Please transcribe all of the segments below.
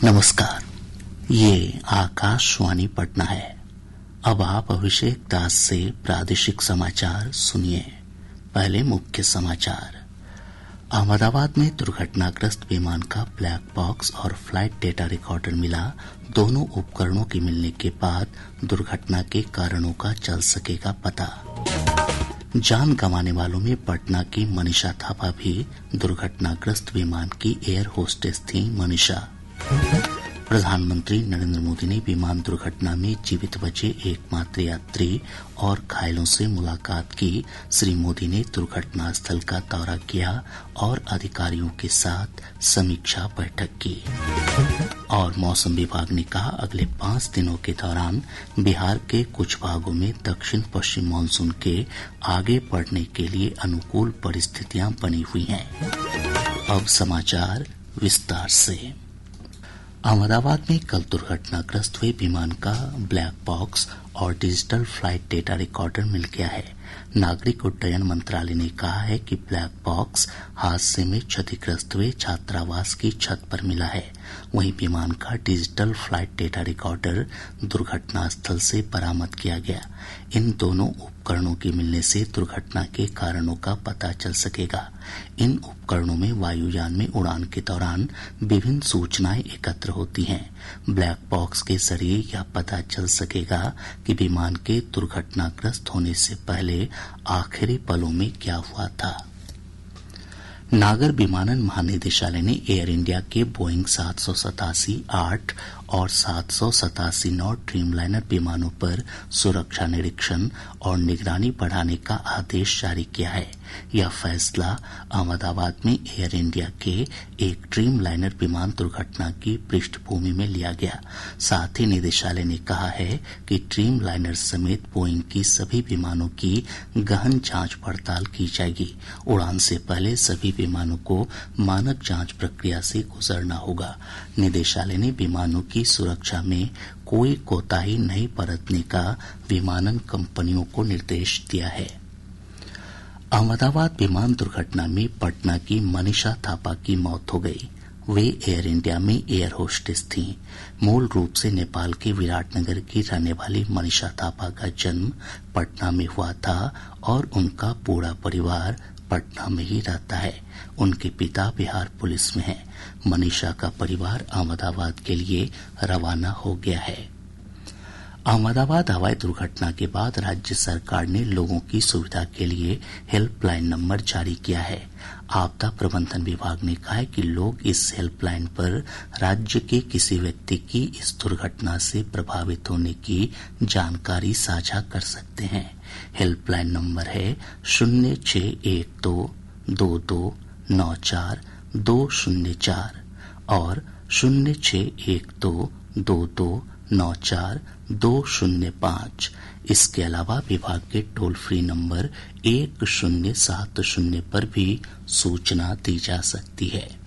नमस्कार, ये आकाशवाणी पटना है। अब आप अभिषेक दास से प्रादेशिक समाचार सुनिए। पहले मुख्य समाचार। अहमदाबाद में दुर्घटनाग्रस्त विमान का ब्लैक बॉक्स और फ्लाइट डेटा रिकॉर्डर मिला। दोनों उपकरणों के मिलने के बाद दुर्घटना के कारणों का चल सकेगा पता। जान गंवाने वालों में पटना की मनीषा थापा भी दुर्घटनाग्रस्त विमान की एयर होस्टेस थी। मनीषा। प्रधानमंत्री नरेंद्र मोदी ने विमान दुर्घटना में जीवित बचे एकमात्र यात्री और घायलों से मुलाकात की। श्री मोदी ने दुर्घटना स्थल का दौरा किया और अधिकारियों के साथ समीक्षा बैठक की। और मौसम विभाग ने कहा, अगले 5 दिनों के दौरान बिहार के कुछ भागों में दक्षिण पश्चिम मानसून के आगे बढ़ने के लिए अनुकूल परिस्थितियां बनी हुई हैं। अब समाचार विस्तार से। अहमदाबाद में कल दुर्घटनाग्रस्त हुए विमान का ब्लैक बॉक्स और डिजिटल फ्लाइट डेटा रिकॉर्डर मिल गया है। नागरिक उड्डयन मंत्रालय ने कहा है कि ब्लैक बॉक्स हादसे में क्षतिग्रस्त हुए छात्रावास की छत पर मिला है। वहीं विमान का डिजिटल फ्लाइट डेटा रिकॉर्डर दुर्घटना स्थल से बरामद किया गया। इन दोनों उपकरणों के मिलने से दुर्घटना के कारणों का पता चल सकेगा। इन उपकरणों में वायुयान में उड़ान के दौरान विभिन्न सूचनाएं एकत्र होती हैं। ब्लैक बॉक्स के जरिए यह पता चल सकेगा कि विमान के दुर्घटनाग्रस्त होने से पहले आखिरी पलों में क्या हुआ था। नागर विमानन महानिदेशालय ने एयर इंडिया के बोइंग 787-8 और 787-9 ड्रीमलाइनर विमानों पर सुरक्षा निरीक्षण और निगरानी बढ़ाने का आदेश जारी किया है। यह फैसला अहमदाबाद में एयर इंडिया के एक ड्रीमलाइनर विमान दुर्घटना की पृष्ठभूमि में लिया गया। साथ ही निदेशालय ने कहा है कि ड्रीमलाइनर समेत बोइंग की सभी विमानों की गहन जांच पड़ताल की जाएगी। उड़ान से पहले सभी विमानों को मानक जांच प्रक्रिया से गुजरना होगा। निदेशालय ने विमानों की सुरक्षा में कोई कोताही नहीं बरतने का विमानन कंपनियों को निर्देश दिया है। अहमदाबाद विमान दुर्घटना में पटना की मनीषा थापा की मौत हो गई। वे एयर इंडिया में एयर होस्टेस थीं। मूल रूप से नेपाल के विराटनगर की रहने वाली मनीषा थापा का जन्म पटना में हुआ था और उनका पूरा परिवार पटना में ही रहता है। उनके पिता बिहार पुलिस में हैं। मनीषा का परिवार अहमदाबाद के लिए रवाना हो गया है। अहमदाबाद हवाई दुर्घटना के बाद राज्य सरकार ने लोगों की सुविधा के लिए हेल्पलाइन नंबर जारी किया है। आपदा प्रबंधन विभाग ने कहा है कि लोग इस हेल्पलाइन पर राज्य के किसी व्यक्ति की इस दुर्घटना से प्रभावित होने की जानकारी साझा कर सकते हैं। हेल्पलाइन नंबर है 0612294204 और 06122294-205। इसके अलावा विभाग के टोल फ्री नंबर 1070 पर भी सूचना दी जा सकती है।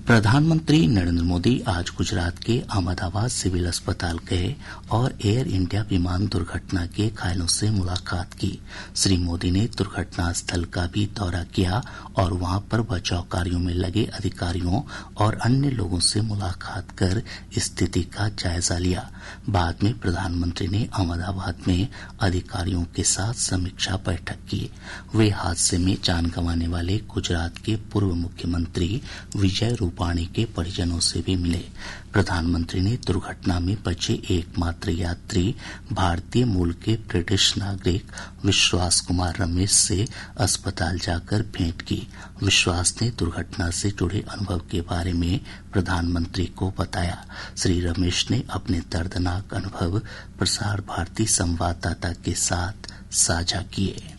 प्रधानमंत्री नरेंद्र मोदी आज गुजरात के अहमदाबाद सिविल अस्पताल गए और एयर इंडिया विमान दुर्घटना के घायलों से मुलाकात की। श्री मोदी ने दुर्घटना स्थल का भी दौरा किया और वहां पर बचाव कार्यों में लगे अधिकारियों और अन्य लोगों से मुलाकात कर स्थिति का जायजा लिया। बाद में प्रधानमंत्री ने अहमदाबाद में अधिकारियों के साथ समीक्षा बैठक की। वे हादसे में जान गंवाने वाले गुजरात के पूर्व मुख्यमंत्री विजय रूपाणी के परिजनों से भी मिले। प्रधानमंत्री ने दुर्घटना में बचे एकमात्र यात्री भारतीय मूल के ब्रिटिश नागरिक विश्वास कुमार रमेश से अस्पताल जाकर भेंट की। विश्वास ने दुर्घटना से जुड़े अनुभव के बारे में प्रधानमंत्री को बताया। श्री रमेश ने अपने दर्दनाक अनुभव प्रसार भारती संवाददाता के साथ साझा किए।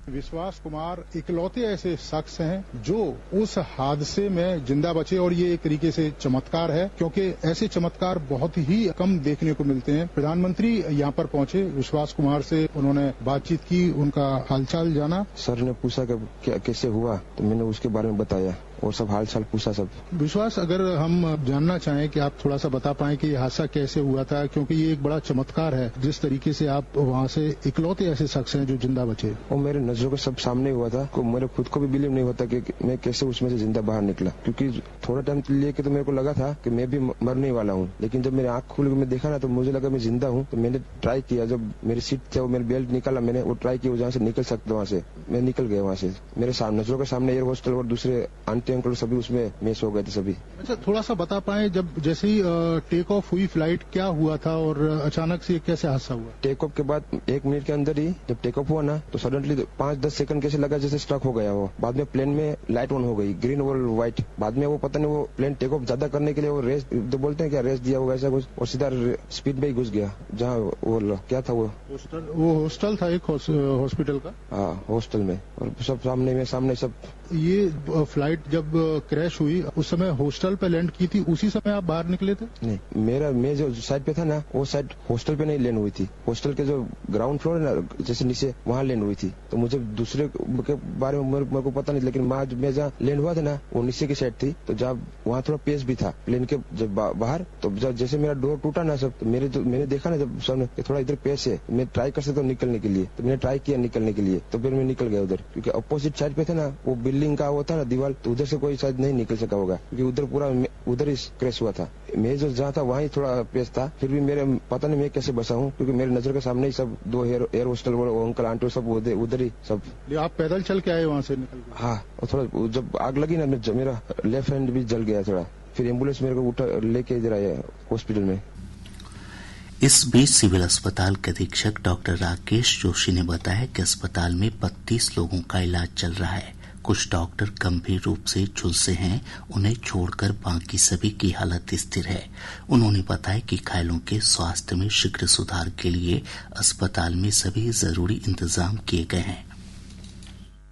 विश्वास कुमार इकलौते ऐसे शख्स हैं जो उस हादसे में जिंदा बचे और ये एक तरीके से चमत्कार है, क्योंकि ऐसे चमत्कार बहुत ही कम देखने को मिलते हैं। प्रधानमंत्री यहाँ पर पहुंचे, विश्वास कुमार से उन्होंने बातचीत की, उनका हालचाल जाना। सर ने पूछा कि क्या कैसे हुआ, तो मैंने उसके बारे में बताया और सब हाल चाल पूछा सब। विश्वास, अगर हम जानना चाहें कि आप थोड़ा सा बता पाएं कि ये हादसा कैसे हुआ था, क्योंकि ये एक बड़ा चमत्कार है जिस तरीके से आप वहाँ से इकलौते ऐसे शख्स हैं जो जिंदा बचे। वो मेरे नजरों के सब सामने हुआ था, मेरे खुद को भी बिलीव नहीं होता कि मैं कैसे उसमें से जिंदा बाहर निकला, क्योंकि थोड़ा टाइम लेके तो मेरे को लगा था कि मैं भी मरने वाला हूँ, लेकिन जब मेरी आंख खुल के मैं देखा ना तो मुझे लगा मैं जिंदा हूँ। तो मैंने ट्राई किया, जब मेरी सीट थे वो मेरी बेल्ट निकाला, मैंने वो ट्राई किया जहाँ से निकल सकता वहाँ से, मैं निकल गया वहाँ से। मेरे नजरों के सामने एयर होस्टल और दूसरे आंटी अंकल सभी उसमें मिस हो गए थे सभी। अच्छा, थोड़ा सा बता पाए, जब जैसे ही टेक ऑफ हुई फ्लाइट, क्या हुआ था और अचानक से कैसे हादसा हुआ? टेक ऑफ के बाद 1 मिनट के अंदर ही जब टेक ऑफ हुआ ना तो सडनली 5-10 सेकंड कैसे लगा जैसे स्ट्रक हो गया वो। बाद में प्लेन में लाइट ऑन हो गई, ग्रीन और व्हाइट। बाद में वो पता नहीं वो प्लेन टेक ऑफ ज्यादा करने के लिए वो रेस तो बोलते हैं क्या, रेस दिया होगा ऐसा कुछ, और सीधा स्पीड में ही घुस गया जहाँ वो क्या था वो हॉस्टल था, एक हॉस्पिटल का। हाँ, हॉस्टल में, और सब सामने सब। ये फ्लाइट जब क्रैश हुई उस समय हॉस्टल पे लैंड की थी, उसी समय आप बाहर निकले थे? नहीं, मैं जो साइड पे था ना वो साइड हॉस्टल पे नहीं लैंड हुई थी। हॉस्टल के जो ग्राउंड फ्लोर है ना जैसे नीचे, वहाँ लैंड हुई थी। तो मुझे दूसरे के बारे में मेरे को पता नहीं, लेकिन मैं जहाँ लैंड हुआ था ना वो नीचे की साइड थी। तो जब वहाँ थोड़ा पेस भी था प्लेन के जब बाहर, तो जैसे मेरा डोर टूटा ना सब, तो मैंने देखा ना जब सामने थोड़ा इधर पेस है, मैं ट्राई कर सकता हूँ निकलने के लिए। तो मैंने ट्राई किया निकलने के लिए, तो फिर मैं निकल गया उधर, क्योंकि अपोजिट साइड पे था ना वो बिल्डिंग का वो था ना दीवार, तो उधर से कोई शायद नहीं निकल सका होगा, क्योंकि उधर पूरा उधर ही क्रैश हुआ था। मैं जो जहाँ था वहीं थोड़ा पेस था, फिर भी मेरे पता नहीं मैं कैसे बचा हूँ, क्योंकि मेरे नजर के सामने ही सब 2 एयर होस्टल अंकल आंटी सब उधर ही सब। आप पैदल चल के आए वहाँ से निकल? हाँ, और थोड़ा जब आग लगी ना मेरा लेफ्ट हैंड भी जल गया थोड़ा, फिर एम्बुलेंस मेरे को उठा लेके इधर आया हॉस्पिटल में। इस बीच सिविल अस्पताल के अधीक्षक डॉक्टर राकेश जोशी ने बताया कि अस्पताल में 32 लोगों का इलाज चल रहा है। कुछ डॉक्टर गंभीर रूप से झुलसे हैं, उन्हें छोड़कर बाकी सभी की हालत स्थिर है। उन्होंने बताया कि घायलों के स्वास्थ्य में शीघ्र सुधार के लिए अस्पताल में सभी जरूरी इंतजाम किए गए हैं।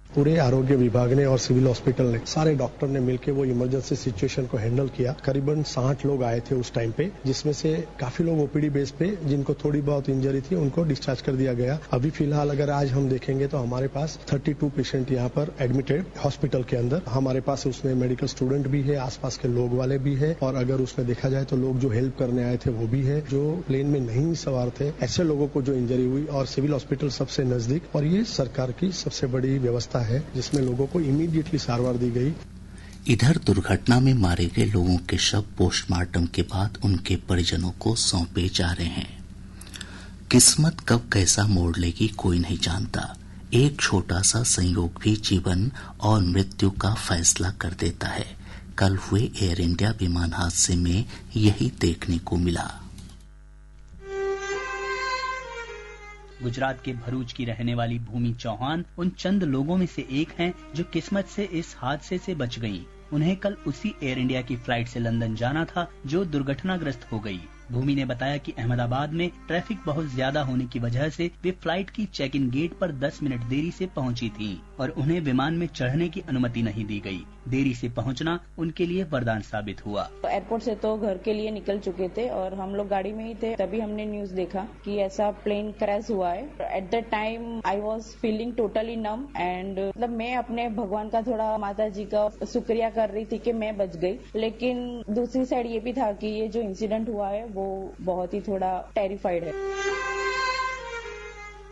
पूरे आरोग्य विभाग ने और सिविल हॉस्पिटल ने, सारे डॉक्टर ने मिलकर वो इमरजेंसी सिचुएशन को हैंडल किया। करीबन 60 लोग आए थे उस टाइम पे, जिसमें से काफी लोग ओपीडी बेस पे जिनको थोड़ी बहुत इंजरी थी उनको डिस्चार्ज कर दिया गया। अभी फिलहाल अगर आज हम देखेंगे तो हमारे पास 32 पेशेंट यहाँ पर एडमिटेड हॉस्पिटल के अंदर। हमारे पास उसमें मेडिकल स्टूडेंट भी है, आसपास के लोग वाले भी है, और अगर उसमें देखा जाए तो लोग जो हेल्प करने आए थे वो भी है, जो प्लेन में नहीं सवार थे ऐसे लोगों को जो इंजरी हुई। और सिविल हॉस्पिटल सबसे नजदीक, और ये सरकार की सबसे बड़ी व्यवस्था है जिसमें लोगों को इमीडिएटली सारवार दी गई। इधर दुर्घटना में मारे गए लोगों के शव पोस्टमार्टम के बाद उनके परिजनों को सौंपे जा रहे हैं। किस्मत कब कैसा मोड़ लेगी कोई नहीं जानता। एक छोटा सा संयोग भी जीवन और मृत्यु का फैसला कर देता है। कल हुए एयर इंडिया विमान हादसे में यही देखने को मिला। गुजरात के भरूच की रहने वाली भूमि चौहान उन चंद लोगों में से एक हैं जो किस्मत से इस हादसे से बच गईं। उन्हें कल उसी एयर इंडिया की फ्लाइट से लंदन जाना था जो दुर्घटनाग्रस्त हो गई। भूमि ने बताया कि अहमदाबाद में ट्रैफिक बहुत ज्यादा होने की वजह से वे फ्लाइट की चेक इन गेट पर 10 मिनट देरी से पहुंची थीं और उन्हें विमान में चढ़ने की अनुमति नहीं दी गई। देरी से पहुंचना उनके लिए वरदान साबित हुआ। एयरपोर्ट से तो घर के लिए निकल चुके थे और हम लोग गाड़ी में ही थे, तभी हमने न्यूज देखा कि ऐसा प्लेन क्रैश हुआ है। At the time I was feeling totally num and मतलब मैं अपने भगवान का थोड़ा, माता जी का शुक्रिया कर रही थी कि मैं बच गई। लेकिन दूसरी साइड ये भी था कि ये जो इंसिडेंट हुआ है वो बहुत ही थोड़ा टेरिफाइड है।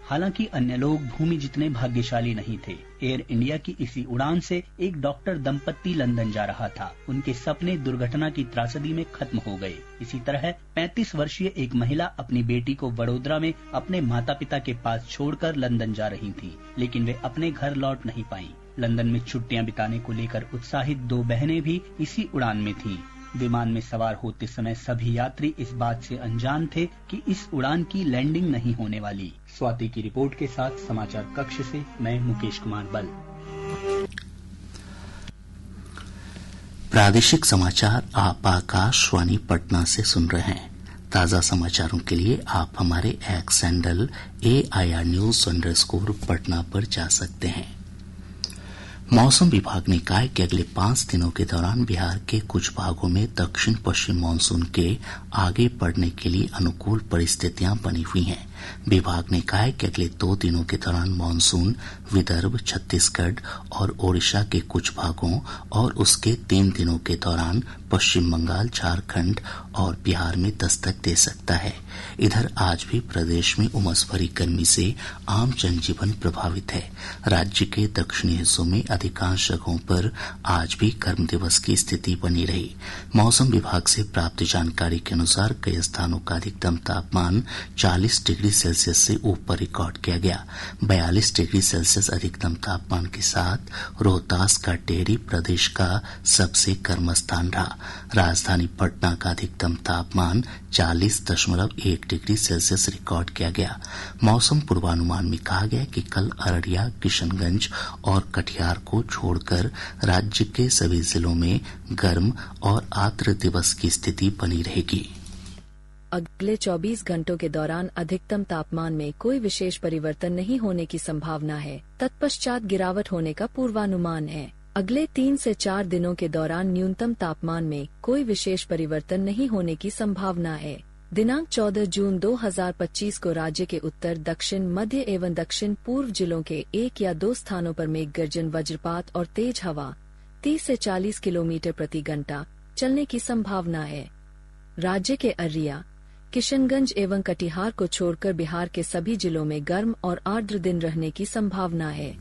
हालांकि अन्य लोग भूमि जितने भाग्यशाली नहीं थे। एयर इंडिया की इसी उड़ान से एक डॉक्टर दंपत्ति लंदन जा रहा था। उनके सपने दुर्घटना की त्रासदी में खत्म हो गए। इसी तरह 35 वर्षीय एक महिला अपनी बेटी को वडोदरा में अपने माता पिता के पास छोड़कर लंदन जा रही थी, लेकिन वे अपने घर लौट नहीं पाईं। लंदन में छुट्टियां बिताने को लेकर उत्साहित 2 बहनें भी इसी उड़ान में थीं। विमान में सवार होते समय सभी यात्री इस बात से अनजान थे कि इस उड़ान की लैंडिंग नहीं होने वाली। स्वाति की रिपोर्ट के साथ समाचार कक्ष से मैं मुकेश कुमार बल। प्रादेशिक समाचार आप आकाशवाणी पटना से सुन रहे हैं। ताज़ा समाचारों के लिए आप हमारे एक्स हैंडल AIR News _ पर जा सकते हैं। मौसम विभाग ने कहा है कि अगले 5 दिनों के दौरान बिहार के कुछ भागों में दक्षिण पश्चिम मानसून के आगे बढ़ने के लिए अनुकूल परिस्थितियां बनी हुई हैं। विभाग ने कहा है कि अगले 2 दिनों के दौरान मानसून विदर्भ, छत्तीसगढ़ और ओडिशा के कुछ भागों और उसके 3 दिनों के दौरान पश्चिम बंगाल, झारखंड और बिहार में दस्तक दे सकता है। इधर आज भी प्रदेश में उमस भरी गर्मी से आम जनजीवन प्रभावित है। राज्य के दक्षिणी हिस्सों में अधिकांश जगहों पर आज भी गर्म दिवस की स्थिति बनी रही। मौसम विभाग से प्राप्त जानकारी के अनुसार कई स्थानों का अधिकतम तापमान 40 डिग्री सेल्सियस से ऊपर रिकॉर्ड किया गया। 42 डिग्री सेल्सियस अधिकतम तापमान के साथ रोहतास का टेहरी प्रदेश का सबसे गर्म स्थान रहा। राजधानी पटना का अधिकतम तापमान 40.1 डिग्री सेल्सियस रिकॉर्ड किया गया। मौसम पूर्वानुमान में कहा गया कि कल अररिया, किशनगंज और कटिहार को छोड़कर राज्य के सभी जिलों में गर्म और आर्द्र दिवस की स्थिति बनी रहेगी। अगले 24 घंटों के दौरान अधिकतम तापमान में कोई विशेष परिवर्तन नहीं होने की संभावना है। तत्पश्चात गिरावट होने का पूर्वानुमान है। अगले 3 से 4 दिनों के दौरान न्यूनतम तापमान में कोई विशेष परिवर्तन नहीं होने की संभावना है। दिनांक 14 जून 2025 को राज्य के उत्तर, दक्षिण, मध्य एवं दक्षिण पूर्व जिलों के 1 या 2 स्थानों पर मेघ गर्जन, वज्रपात और तेज हवा 30 से 40 किलोमीटर प्रति घंटा चलने की संभावना है। राज्य के अररिया, किशनगंज एवं कटिहार को छोड़कर बिहार के सभी जिलों में गर्म और आर्द्र दिन रहने की संभावना है।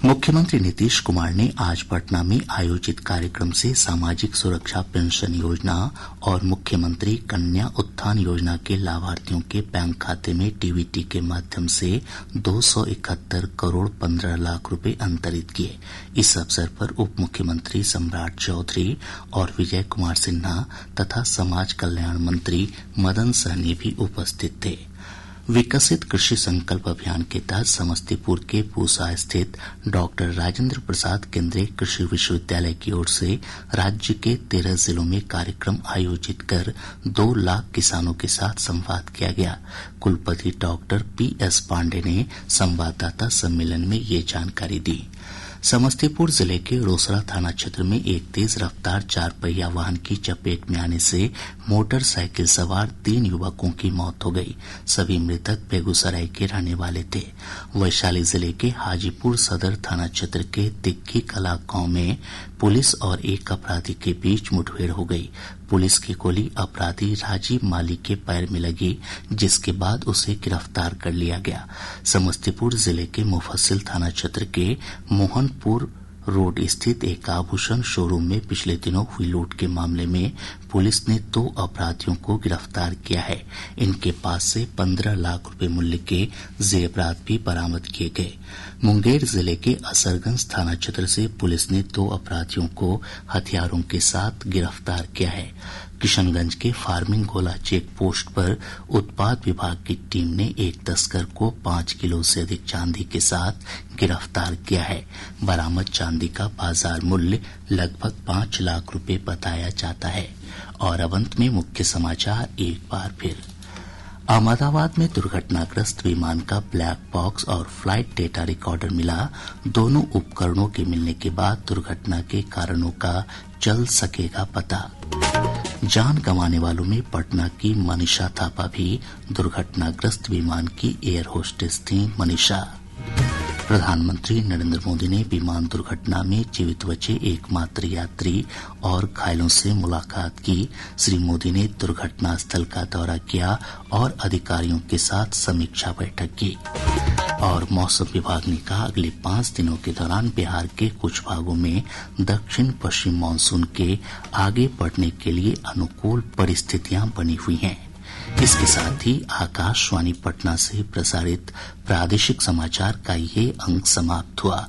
मुख्यमंत्री नीतीश कुमार ने आज पटना में आयोजित कार्यक्रम से सामाजिक सुरक्षा पेंशन योजना और मुख्यमंत्री कन्या उत्थान योजना के लाभार्थियों के बैंक खाते में डीबीटी के माध्यम से 271 करोड़ 15 लाख रुपए अंतरित किए। इस अवसर पर उप मुख्यमंत्री सम्राट चौधरी और विजय कुमार सिन्हा तथा समाज कल्याण मंत्री मदन सहनी भी उपस्थित थे। विकसित कृषि संकल्प अभियान के तहत समस्तीपुर के पूसा स्थित डॉक्टर राजेंद्र प्रसाद केंद्रीय कृषि विश्वविद्यालय की ओर से राज्य के 13 जिलों में कार्यक्रम आयोजित कर 2 लाख किसानों के साथ संवाद किया गया। कुलपति डॉक्टर पीएस पांडे ने संवाददाता सम्मेलन में ये जानकारी दी। समस्तीपुर जिले के रोसड़ा थाना क्षेत्र में एक तेज रफ्तार 4 पहिया वाहन की चपेट में आने से मोटरसाइकिल सवार 3 युवकों की मौत हो गई। सभी मृतक बेगूसराय के रहने वाले थे। वैशाली जिले के हाजीपुर सदर थाना क्षेत्र के तिग्गी कला गांव में पुलिस और एक अपराधी के बीच मुठभेड़ हो गई। पुलिस की गोली अपराधी राजीव माली के पैर में लगी, जिसके बाद उसे गिरफ्तार कर लिया गया। समस्तीपुर जिले के मुफस्सिल थाना क्षेत्र के मोहनपुर रोड स्थित एक आभूषण शोरूम में पिछले दिनों हुई लूट के मामले में पुलिस ने 2 अपराधियों को गिरफ्तार किया है। इनके पास से 15 लाख रुपए मूल्य के जेवरात भी बरामद किए गए। मुंगेर जिले के असरगंज थाना क्षेत्र से पुलिस ने 2 अपराधियों को हथियारों के साथ गिरफ्तार किया है। किशनगंज के फार्मिंग गोला चेक पोस्ट पर उत्पाद विभाग की टीम ने एक तस्कर को 5 किलो से अधिक चांदी के साथ गिरफ्तार किया है। बरामद चांदी का बाजार मूल्य लगभग 5 लाख रुपए बताया जाता है। और अब अंत में मुख्य समाचार एक बार फिर। अहमदाबाद में दुर्घटनाग्रस्त विमान का ब्लैक बॉक्स और फ्लाइट डेटा रिकॉर्डर मिला। दोनों उपकरणों के मिलने के बाद दुर्घटना के कारणों का चल सकेगा पता। जान गंवाने वालों में पटना की मनीषा थापा भी दुर्घटनाग्रस्त विमान की एयर होस्टेस थी। मनीषा। प्रधानमंत्री नरेंद्र मोदी ने विमान दुर्घटना में जीवित बचे एकमात्र यात्री और घायलों से मुलाकात की। श्री मोदी ने दुर्घटना स्थल का दौरा किया और अधिकारियों के साथ समीक्षा बैठक की। और मौसम विभाग ने कहा अगले 5 दिनों के दौरान बिहार के कुछ भागों में दक्षिण पश्चिम मानसून के आगे बढ़ने के लिए अनुकूल परिस्थितियां बनी हुई हैं। इसके साथ ही आकाशवाणी पटना से प्रसारित प्रादेशिक समाचार का ये अंक समाप्त हुआ।